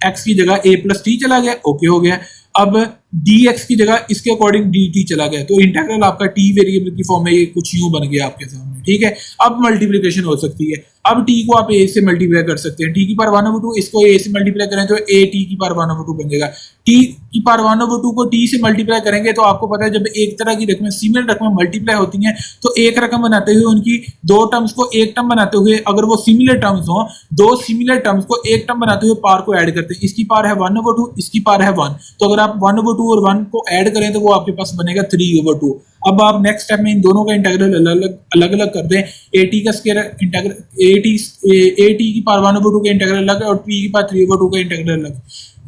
x की जगह a + t चला गया। ओके हो गया। अब dx की जगह इसके अकॉर्डिंग dt चला गया, तो इंटीग्रल आपका t वेरिएबल की फॉर्म में ये कुछ यूं बन गया आपके सामने, ठीक है। अब मल्टीप्लिकेशन हो सकती है, अब t को आप a से मल्टीप्लाई कर सकते हैं, t की पावर 1/2, इसको a से मल्टीप्लाई करें तो a t की पावर 1/2 बन जाएगा। t की पावर 1/2 को t से मल्टीप्लाई करेंगे तो आपको पता है जब एक तरह की रकमें सिमिलर रकमें मल्टीप्लाई होती हैं तो एक रकम बनाते हुए उनकी दो टर्म्स को एक टर्म बनाते हुए, अगर वो सिमिलर टर्म्स हो, दो सिमिलर टर्म्स को एक टर्म बनाते हुए पावर को ऐड करते हैं। इसकी पावर है 1/2, इसकी पावर है 1, तो अगर आप 1/2 और 1 को ऐड करें तो वो आपके पास बनेगा 3/2। अब आप नेक्स्ट स्टेप में इन दोनों का इंटीग्रल अलग अलग कर दें, at का स्क्वायर इंटीग्रल at की पावर 1/2 का इंटीग्रल अलग और t की पावर 3/2 का इंटीग्रल अलग।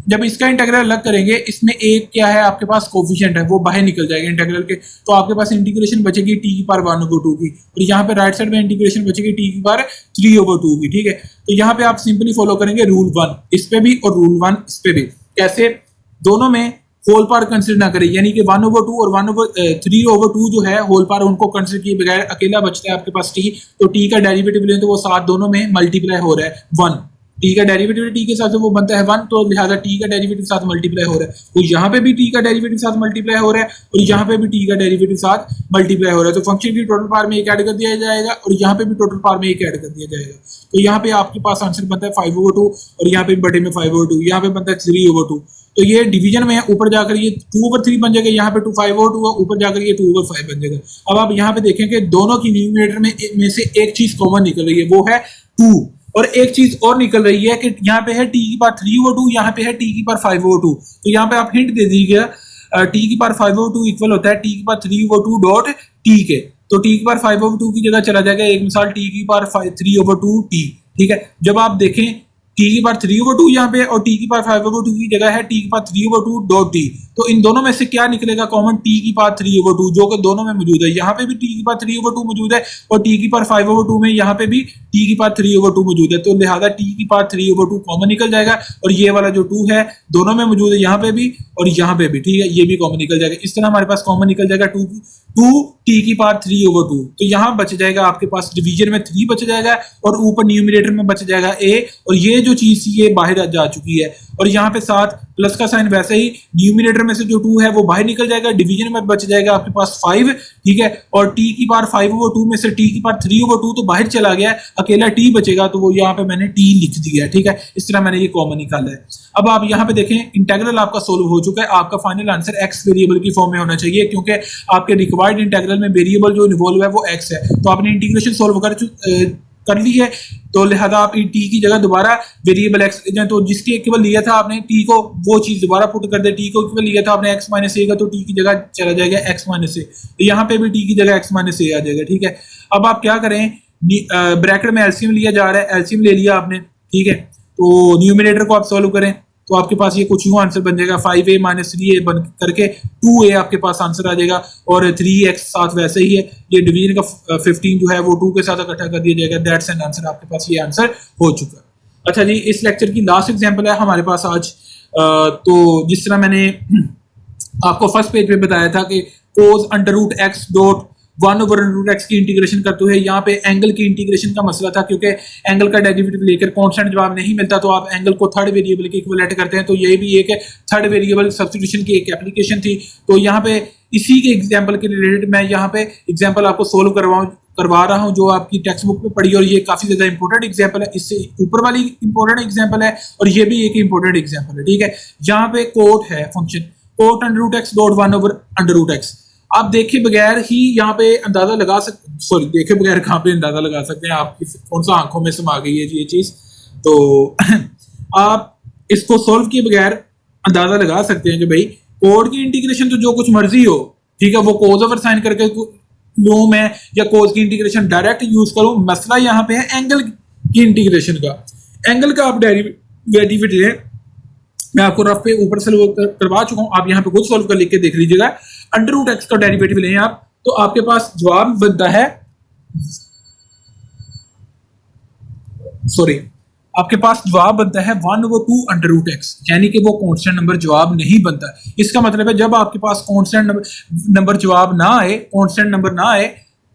जब इसका इंटीग्रल अलग करेंगे, इसमें एक क्या है आपके पास कोफिशिएंट है, वो बाहर निकल जाएगा इंटीग्रल के, तो आपके पास इंटीग्रेशन बचेगी t की पावर 1/2 की, और यहाँ पे राइट साइड में इंटीग्रेशन बचेगी t की पावर 3/2 की, ठीक है। तो यहाँ पे आप सिंपली फॉलो करेंगे रूल 1 इस पे भी और रूल 1 इस पे भी। कैसे? दोनों में होल पावर कंसिडर ना करें, यानी कि 1/2 और 3/2 जो है होल पावर उनको कंसिडर किए बगैर अकेला बचता है आपके पास t, तो t का डेरिवेटिव लें तो वो साथ दोनों में मल्टीप्लाई हो रहा है 1, t का डेरिवेटिव t के साथ वो बनता है 1, तो लिहाजा t का डेरिवेटिव साथ मल्टीप्लाई हो रहा है, तो यहाँ पे भी t का डेरिवेटिव साथ मल्टीप्लाई हो रहा है और यहाँ पे भी t का डेरिवेटिव साथ मल्टीप्लाई हो रहा है, तो फंक्शन की टोटल पावर में एक ऐड कर दिया जाएगा और यहाँ पे भी टोटल पावर में एक ऐड कर दिया जाएगा, तो यहाँ पे आपके पास आंसर बनता है 5/2 और यहाँ पे बटे में 5/2, यहाँ पे बनता है 3/2। तो ये डिवीजन में ऊपर जाकर ये 2/3 बन जाएगा, यहाँ पे 5/2 ऊपर जाकर ये 2/5 बन जाएगा। अब आप यहाँ पे देखें कि दोनों की न्यूमरेटर में से एक चीज कॉमन निकल रही है, वो है 2, और एक चीज और निकल रही है कि यहाँ पे है t की पावर 3/2, यहाँ पे है t की पावर 5/2, तो यहाँ पे आप हिंट दे दीजिएगा t की पावर 5/2 इक्वल होता है t की पावर 3/2 डॉट t के, तो t की पावर 5/2 की जगह चला जाएगा एक मिसाल t की पावर 3/2 t, ठीक है। जब आप देखें t की पावर 3/2 यहाँ पे और t की पावर 5/2 की जगह है t की पावर 3/2 डॉट t, तो इन दोनों में से क्या निकलेगा कॉमन? t की पावर 3/2 जो कि दोनों में मौजूद है, यहाँ पे भी t की पावर 3/2 मौजूद है और t की पावर 5/2 में यहाँ पे भी t की पावर 3/2 मौजूद है, तो लिहाजा t की पावर 3/2 कॉमन निकल जाएगा और ये वाला जो 2 है दोनों में मौजूद है, यहाँ पे भी और यहाँ पे भी, ठीक है, ये भी कॉमन निकल जाएगा। इस तरह हमारे पास कॉमन निकल जाएगा 2 t की पावर 3/2, तो यहाँ बच जाएगा आपके पास डिवीजन में 3 बच जाएगा और ऊपर न्यूमरेटर में बच जाएगा a, और ये जो चीज थी ये बाहर जा चुकी है, और यहाँ पे साथ प्लस का साइन वैसे ही न्यूमरेटर में से जो 2 है वो बाहर निकल जाएगा, डिवीजन में बच जाएगा आपके पास 5, ठीक है, और t की पावर 5/2 में से t की पावर 3/2 तो बाहर चला गया, अकेला t बचेगा, तो वो यहाँ पे मैंने t लिख दिया है, ठीक है। इस तरह मैंने ये कॉमन निकाला है। अब आप यहाँ पे देखें इंटीग्रल आपका सोल्व हो चुका है, आपका फाइनल आंसर x वेरिएबल की फॉर्म में होना चाहिए, क्योंकि आपके रिक्वायर्ड इंटीग्रल में वेरिएबल जो इन्वॉल्व है वो x है, तो आपने इंटीग्रेशन सोल्व कर ली है, तो लिहाजा आप t की जगह दोबारा वेरिएबल x ले जाएं, तो जिसके केवल लिया था आपने t को वो चीज दोबारा पुट कर दे, t को केवल लिया था आपने x माइनस a का, तो t की जगह चला जाएगा x माइनस a, तो यहाँ पे भी t की जगह x माइनस a आ जाएगा, ठीक है। अब आप क्या करें, ब्रैकेट में एलसीएम लिया जा रहा है, एलसीएम ले लिया आपने, ठीक है, तो न्यूमरेटर को आप सॉल्व करें तो आपके पास ये कुछ यूं आंसर बन जाएगा 5a माइनस 3a बन करके 2a आपके पास आंसर आ जाएगा, और 3x साथ वैसे ही है, ये डिवीजन का 15 जो है वो 2 के साथ इकट्ठा कर दिया जाएगा, दैट्स एन आंसर, आपके पास ये आंसर हो चुका है। अच्छा जी, इस लेक्चर की लास्ट एग्जांपल है हमारे पास आज, तो जिस तरह मैंने आपको फर्स्ट पेज पे बताया था कि cos √x डॉट 1/√x की इंटीग्रेशन करते हुए यहाँ पे एंगल की इंटीग्रेशन का मसला था, क्योंकि एंगल का डेरिवेटिव लेकर कांस्टेंट जवाब नहीं मिलता तो आप एंगल को थर्ड वेरिएबल के इक्विवेलेंट करते हैं, तो ये भी एक थर्ड वेरिएबल सब्स्टिट्यूशन की एक एप्लीकेशन थी। तो यहाँ पे इसी के एग्जाम्पल के रिलेटेड मैं यहाँ पे एग्जाम्पल आपको सोल्व करवा रहा हूँ, जो आपकी टेक्स्ट बुक में पढ़ी, और ये काफी ज्यादा इंपॉर्टेंट एग्जाम्पल है, इससे ऊपर वाली इंपॉर्टेंट एग्जाम्पल है और ये भी एक इंपॉर्टेंट एग्जाम्पल है, ठीक है। यहाँ पे कोट है function coat √x dot 1/√x, आप देखे बगैर ही यहाँ पे अंदाजा लगा सकते, सॉरी देखे बगैर कहाँ पे अंदाजा लगा सकते हैं, आपकी कौन सा आंखों में समा गई है ये चीज, तो आप इसको सोल्व किए बगैर अंदाजा लगा सकते हैं कि भाई कोड की इंटीग्रेशन तो जो कुछ मर्जी हो, ठीक है, वो कोज ओवर साइन करके लूं मैं या कोज की इंटीग्रेशन डायरेक्ट यूज करूं, मसला यहाँ पे है एंगल की इंटीग्रेशन का। एंगल का आप डेरिवेटिव है, मैं आपको रफ पे ऊपर से करवा चुका हूं, आप यहाँ पे खुद सोल्व कर लिख के देख लीजिएगा। √x का डेरिवेटिव लें आप, तो आपके पास जवाब बनता है, सॉरी आपके पास जवाब बनता है 1/2 यानी कि वो कांस्टेंट नंबर जवाब नहीं बनता। इसका मतलब है जब आपके पास कांस्टेंट नंबर जवाब ना आए, कांस्टेंट नंबर ना आए,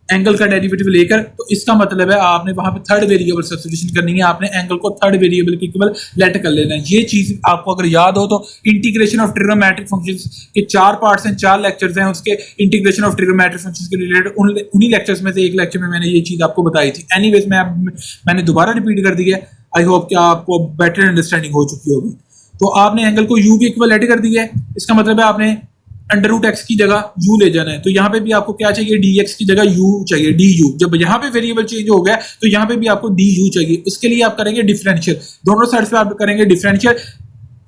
एंगल का डेरिवेटिव लेकर, तो इसका मतलब है आपने वहां पे थर्ड वेरिएबल सब्स्टिट्यूशन करनी है, आपने एंगल को थर्ड वेरिएबल के इक्वल लेट कर लेना है। ये चीज आपको अगर याद हो तो इंटीग्रेशन ऑफ ट्रिग्नोमेट्रिक फंक्शंस के 4 पार्ट्स हैं, 4 लेक्चर्स हैं उसके इंटीग्रेशन ऑफ ट्रिग्नोमेट्रिक फंक्शंस के रिलेटेड। उन्हीं लेक्चर्स में से एक लेक्चर में मैंने ये चीज आपको बताई थी। एनीवेज मैंने दोबारा रिपीट कर दी है, आई होप कि आपको बेटर अंडरस्टैंडिंग हो चुकी होगी। तो आपने एंगल को यू के इक्वल लेट कर दिया है, इसका मतलब है आपने अंडर रूट एक्स की जगह यू ले जाना है। तो यहाँ पे भी आपको क्या चाहिए, डी एक्स की जगह यू चाहिए, डी यू। जब यहाँ पे वेरिएबल चेंज हो गया तो यहाँ पे भी आपको डी यू चाहिए। उसके लिए आप करेंगे डिफरेंशियल, दोनों साइड पे आप करेंगे डिफरेंशियल।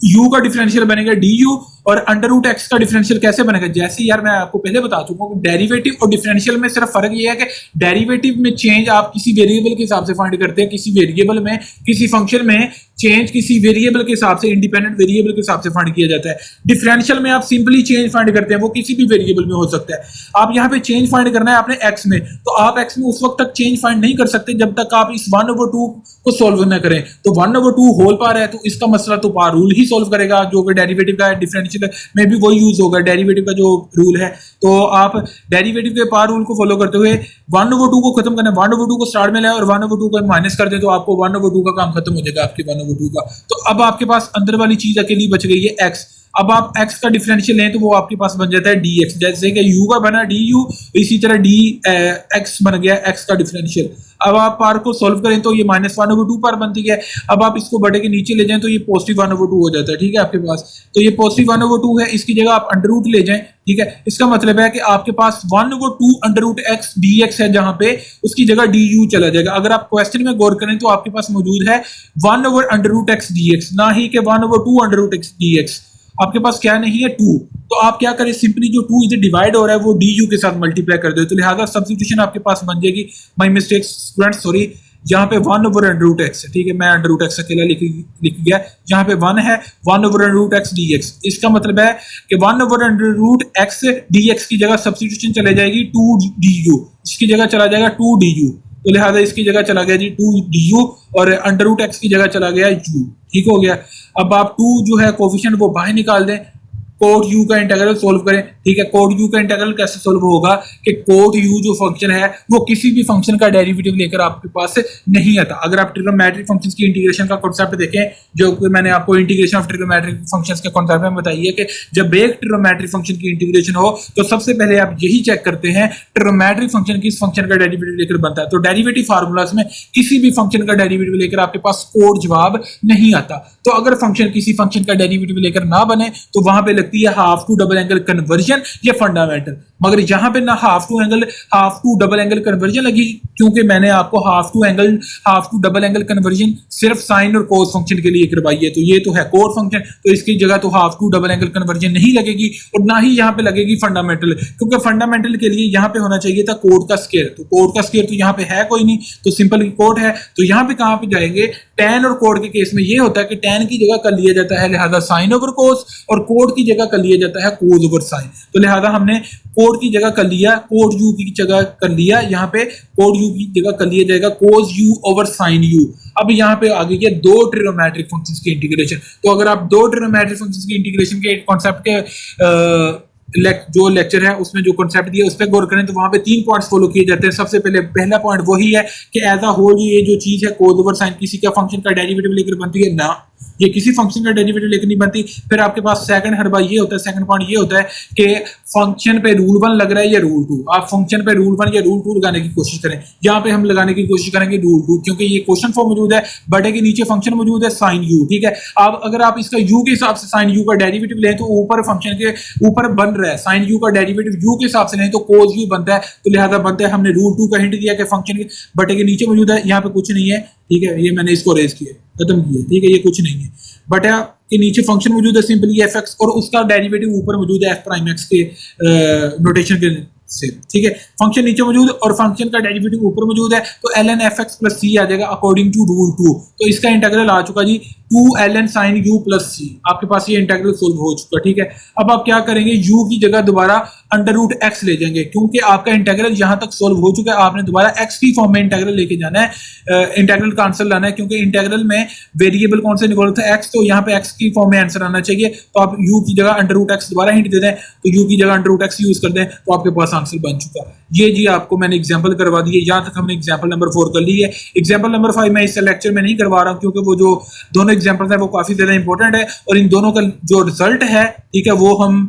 u का डिफरेंशियल बनेगा du और अंडर रूट एक्स का डिफरेंशियल कैसे बनेगा, जैसे यार मैं आपको पहले बता चुका हूँ डेरिवेटिव और डिफरेंशियल में सिर्फ फर्क ये है कि डेरिवेटिव में चेंज आप किसी वेरिएबल के हिसाब से फाइंड करते हैं, किसी वेरिएबल में किसी फंक्शन में चेंज किसी वेरिएबल के हिसाब से, इंडिपेंडेंट वेरिएबल के हिसाब से फाइंड किया जाता है। डिफरेंशियल में आप सिंपली चेंज फाइंड करते हैं, वो किसी भी वेरिएबल में हो सकता है। आप यहाँ पे चेंज फाइंड करना है आपने एक्स में, तो आप एक्स में उस वक्त तक चेंज फाइंड नहीं कर सकते जब तक आप इस 1/2 को सोल्व न करें। तो 1/2 होल पार है, तो इसका मसला तो पार रूल ही सोल्व करेगा, जो कि डेरिवेटिव का है। डिफरेंशियल में भी वही यूज होगा, डेरिवेटिव का जो रूल है। तो आप डेरिवेटिव के पार रूल को फॉलो करते हुए 1/2 को खत्म करना है, 1/2 को स्टार्ट में लाए और 1/2 को माइनस कर दे, तो आपको 1/2 का काम खत्म हो जाएगा आपके 1/2 का। तो अब आपके पास अंदर वाली चीज अकेली बच गई है एक्स। अब आप x का डिफरेंशियल लें तो वो आपके पास बन जाता है dx, जैसे कि u का बना du, इसी तरह dx बन गया x का डिफरेंशियल। अब आप पार को सॉल्व करें तो ये -1/2 पार बनती है। अब आप इसको बड़े के नीचे ले जाएं तो ये पॉजिटिव 1/2 हो जाता है, ठीक है आपके पास। तो ये पॉजिटिव 1/2 है, इसकी जगह आप अंडर रूट ले जाएं, ठीक है। इसका मतलब है कि आपके पास 1/2 अंडर रूट एक्स dx है, जहां पे उसकी जगह du चला जाएगा। अगर आप क्वेश्चन में गौर करें तो आपके पास मौजूद है 1/√x dx, ना ही कि 1/2√x dx। आपके पास क्या नहीं है, 2। तो आप क्या करें, सिंपली जो 2 इधर डिवाइड हो रहा है वो du के साथ मल्टीप्लाई कर दो। तो लिहाजा सब्स्टिट्यूशन आपके पास बन जाएगी, माय मिस्टेक स्टूडेंट्स, सॉरी, यहाँ पे 1/√x है, ठीक है। मैं अंडर रूट एक्स अकेला लिख गया, यहाँ पे 1 है 1/√x dx। इसका मतलब है कि 1/√x dx की जगह सब्स्टिट्यूशन चले जाएगी 2du, इसकी जगह चला जाएगा 2du। तो लिहाजा इसकी जगह चला गया जी 2du और अंडर रूट एक्स की जगह चला गया u, ठीक हो गया। अब आप 2 जो है कोफिशिएंट वो बाहर निकाल दें, कोट u का इंटीग्रल सोल्व करें, ठीक है। कोट u का इंटीग्रल कैसे सोल्व होगा कि कोट u जो फंक्शन है वो किसी भी फंक्शन का डेरिवेटिव लेकर आपके पास नहीं आता। अगर आप ट्रिग्नोमेट्रिक फंक्शंस की इंटीग्रेशन का कांसेप्ट देखें, जो मैंने आपको इंटीग्रेशन ऑफ ट्रिग्नोमेट्रिक फंक्शंस के कांसेप्ट में बताइए कि जब एक ट्रिग्नोमेट्रिक फंक्शन की इंटीग्रेशन हो तो सबसे पहले आप यही चेक करते हैं ट्रिग्नोमेट्रिक फंक्शन किस फंक्शन का डेरिवेटिव लेकर बनता है। तो डेरिवेटिव फार्मूलाज में किसी भी फंक्शन का डेरिवेटिव लेकर आपके पास कोड जवाब नहीं आता। तो अगर फंक्शन किसी फंक्शन का डेरिवेटिव लेकर ना बने तो वहां पे लगती है half to double angle conversion या फंडामेंटल। मगर यहां पे ना half to double angle conversion लगी, क्योंकि मैंने आपको half to double angle conversion सिर्फ साइन और कोस फंक्शन के लिए करवाई है। तो ये तो है कोड फंक्शन, तो इसकी जगह तो half to double angle conversion नहीं लगेगी और ना ही यहाँ पे लगेगी फंडामेंटल, क्योंकि फंडामेंटल के लिए यहाँ पे होना चाहिए था कोड का स्क्वायर। तो कोड का स्क्वायर तो यहाँ पे है कोई नहीं, तो सिंपल कोड है। तो यहाँ पे कहाँ पे जाएंगे, tan और कोड के केस में ये होता है कि tan की जगह कर लिया जाता है लिहाजा साइन ओवर कोस, और कोड की जगह कर लिया जाता है कोस ओवर साइन। तो लिहाजा हमने कोड की जगह कर लिया, कोड u की जगह कर लिया, यहाँ पे कोड u की जगह कर लिया जाएगा कोस u ओवर साइन u। अब यहाँ पे आ गई है 2 ट्रिग्नोमेट्रिक फंक्शंस की इंटीग्रेशन। तो अगर आप 2 ट्रिग्नोमेट्रिक फंक्शंस की इंटीग्रेशन के कॉन्सेप्ट के जो लेक्चर है उसमें जो कॉन्सेप्ट दिया उस पर गौर करें तो वहां पे 3 पॉइंट्स फॉलो किए जाते हैं। सबसे पहले पहला पॉइंट वही है कि एज अ होल ये जो चीज है कोस ओवर साइन किसी का फंक्शन का डेरिवेटिव लेकर बनती है ना, ये किसी फंक्शन का डेरिवेटिव लेकर नहीं बनती। फिर आपके पास सेकंड हरबा ये होता है, सेकंड पॉइंट ये होता है कि फंक्शन पे रूल 1 लग रहा है या रूल 2। आप फंक्शन पे रूल 1 या रूल 2 लगाने की कोशिश करें। यहाँ पे हम लगाने की कोशिश करेंगे रूल 2, क्योंकि ये क्वेश्चन फॉर्म मौजूद है, बटे के नीचे फंक्शन मौजूद है साइन u, ठीक है। अब अगर आप इसका u के हिसाब से साइन u का डेरिवेटिव लें तो ऊपर फंक्शन के ऊपर बन रहा है साइन u का डेरिवेटिव u के हिसाब से लें तो cos u बनता है। तो लिहाजा बनता है, हमने रूल 2 का हिंट दिया कि फंक्शन के बटे के नीचे मौजूद है, यहाँ पे कुछ नहीं है, ठीक है। ये मैंने इसको रेज किया, खत्म किया, ठीक है। ये कुछ नहीं है, बटा के नीचे फंक्शन मौजूद है सिंपली fx और उसका डेरिवेटिव ऊपर मौजूद है f प्राइम x के नोटेशन के से, ठीक है। फंक्शन नीचे मौजूद और फंक्शन का डेरिवेटिव ऊपर मौजूद है, तो ln fx प्लस c आ जाएगा अकॉर्डिंग टू रूल 2। तो इसका इंटीग्रल आ चुका जी 2 ln sin u प्लस सी, आपके पास ये इंटीग्रल सोल्व हो चुका, ठीक है। अब आप क्या करेंगे, u की जगह दोबारा अंडर रूट एक्स ले जाएंगे, क्योंकि आपका इंटीग्रल यहां तक सोल्व हो चुका है, आपने दोबारा x की फॉर्म में इंटीग्रल लेके जाना है, इंटीग्रल का आंसर लाना है, क्योंकि इंटीग्रल में वेरिएबल कौन से निकल था, x, तो यहाँ पे x की फॉर्म में आंसर आना चाहिए। तो आप u की जगह अंडर रूट एक्स दोबारा हिंट दे दें, तो u की जगह अंडर रूट एक्स यूज कर दें, तो आपके पास आंसर बन चुका। ये जी आपको मैंने एग्जाम्पल करवा दी है, यहाँ तक हमने एग्जाम्पल नंबर 4 कर ली है। एग्जाम्पल नंबर 5 मैं इस लेक्चर में नहीं करवा रहा हूँ, क्योंकि वो जो दोनों एग्जाम्पल है वो काफी ज्यादा इंपॉर्टेंट है, और इन दोनों का जो रिजल्ट है, ठीक है, वो हम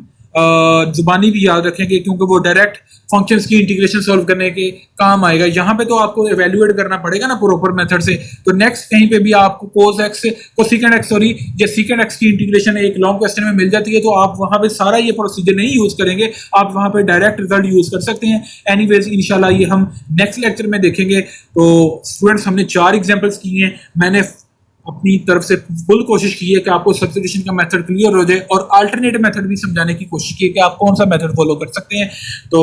जुबानी भी याद रखेंगे, क्योंकि वो डायरेक्ट फंक्शंस की इंटीग्रेशन सॉल्व करने के काम आएगा। यहाँ पे तो आपको एवेल्युएट करना पड़ेगा ना प्रॉपर मेथड से। तो नेक्स्ट कहीं पे भी आपको कोस एक्स को सीकेंड एक्स सॉरी या सीकेंड एक्स की इंटीग्रेशन एक लॉन्ग क्वेश्चन में मिल जाती है, तो आप वहां पे सारा ये प्रोसीजर नहीं यूज करेंगे, आप वहां पे डायरेक्ट रिजल्ट यूज कर सकते हैं। एनीवेज इंशाल्लाह ये हम नेक्स्ट लेक्चर में देखेंगे। तो स्टूडेंट्स, हमने 4 एग्जाम्पल्स किए हैं, मैंने अपनी तरफ से फुल कोशिश की है कि आपको सब्स्टिट्यूशन का मेथड क्लियर हो जाए, और अल्टरनेटिव मेथड भी समझाने की कोशिश की है कि आप कौन सा मेथड फॉलो कर सकते हैं। तो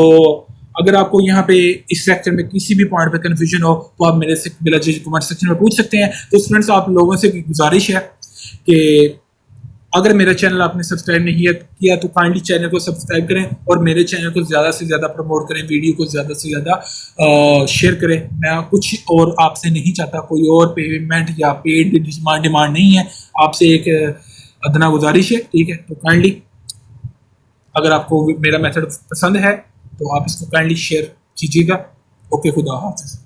अगर आपको यहाँ पे इस लेक्चर में किसी भी पॉइंट पे कंफ्यूजन हो, तो आप मेरे से बिला झिझक कमेंट सेक्शन में पूछ सकते हैं। तो स्टूडेंट्स, आप लोगों से गुजारिश है कि अगर मेरा चैनल आपने सब्सक्राइब नहीं किया तो काइंडली चैनल को सब्सक्राइब करें, और मेरे चैनल को ज़्यादा से ज़्यादा प्रमोट करें, वीडियो को ज़्यादा से ज़्यादा शेयर करें। मैं कुछ और आपसे नहीं चाहता, कोई और पेमेंट या पेड डिमांड नहीं है, आपसे एक अदना गुजारिश है, ठीक है। तो काइंडली अगर आपको मेरा मेथड पसंद है तो आप इसको काइंडली शेयर कीजिएगा। ओके, खुदा हाफिज़।